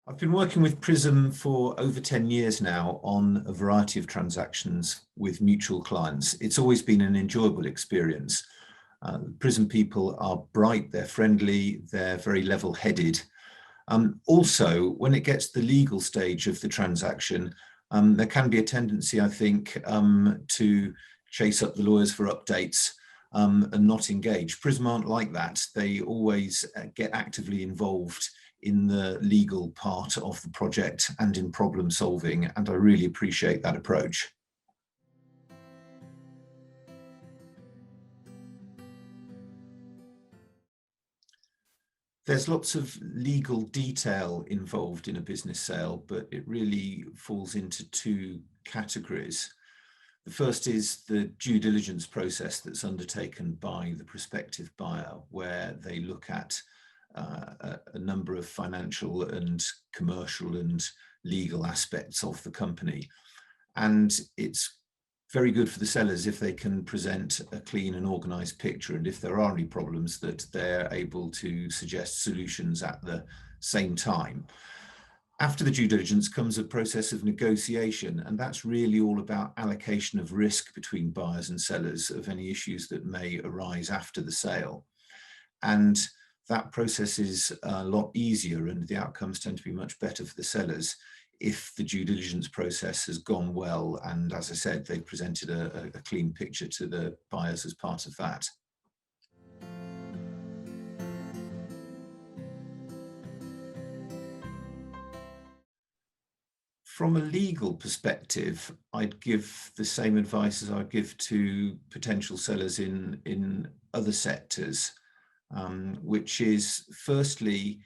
I've been working with Prism for over 10 years now on a variety of transactions with mutual clients. It's always been an enjoyable experience. Prism people are bright, they're friendly, they're very level-headed. Also, when it gets to the legal stage of the transaction, there can be a tendency, I think, to chase up the lawyers for updates and not engage. Prism aren't like that. They always get actively involved in the legal part of the project and in problem solving, and I really appreciate that approach. There's lots of legal detail involved in a business sale, but it really falls into two categories. The first is the due diligence process that's undertaken by the prospective buyer, where they look at a number of financial and commercial and legal aspects of the company. And it's very good for the sellers if they can present a clean and organized picture, and if there are any problems, that they're able to suggest solutions at the same time. After the due diligence comes a process of negotiation, and that's really all about allocation of risk between buyers and sellers of any issues that may arise after the sale. And that process is a lot easier, and the outcomes tend to be much better for the sellers if the due diligence process has gone well, and as I said, they've presented a clean picture to the buyers as part of that. From a legal perspective, I'd give the same advice as I'd give to potential sellers in other sectors, which is, firstly,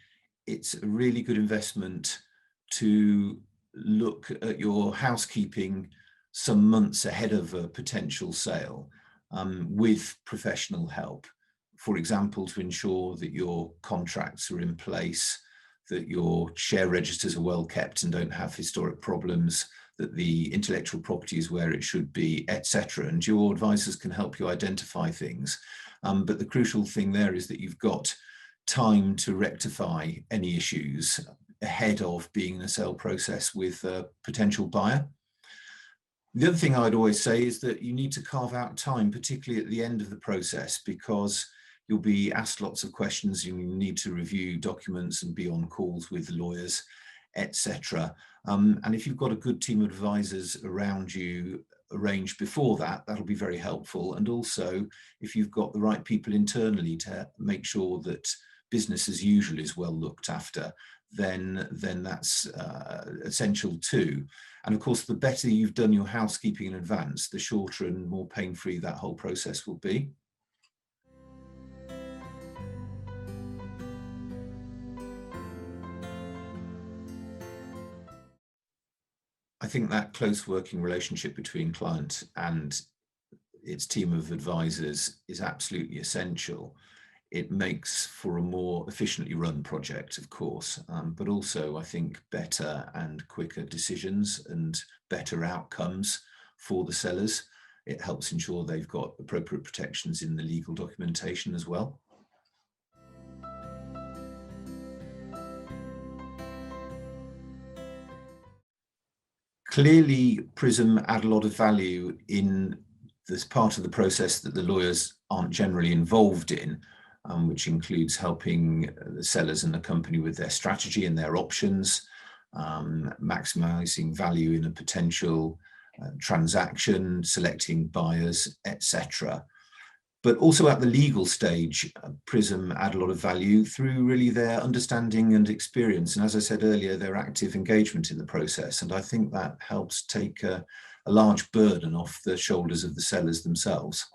it's a really good investment to look at your housekeeping some months ahead of a potential sale with professional help. For example, to ensure that your contracts are in place, that your share registers are well kept and don't have historic problems, that the intellectual property is where it should be, etc. And your advisors can help you identify things. But the crucial thing there is that you've got time to rectify any issues ahead of being in a sale process with a potential buyer. The other thing I'd always say is that you need to carve out time, particularly at the end of the process, because you'll be asked lots of questions, you need to review documents and be on calls with lawyers, etc. And if you've got a good team of advisors around you arranged before that, that'll be very helpful. And also, if you've got the right people internally to make sure that business as usual is well looked after, then that's essential too. And of course, the better you've done your housekeeping in advance, the shorter and more pain-free that whole process will be. I think that close working relationship between client and its team of advisors is absolutely essential. It makes for a more efficiently run project, of course, but also I think better and quicker decisions and better outcomes for the sellers. It helps ensure they've got appropriate protections in the legal documentation as well. Clearly, Prism add a lot of value in this part of the process that the lawyers aren't generally involved in, which includes helping the sellers and the company with their strategy and their options, maximizing value in a potential transaction, selecting buyers, etc. But also at the legal stage, Prism add a lot of value through really their understanding and experience. And as I said earlier, their active engagement in the process. And I think that helps take a large burden off the shoulders of the sellers themselves.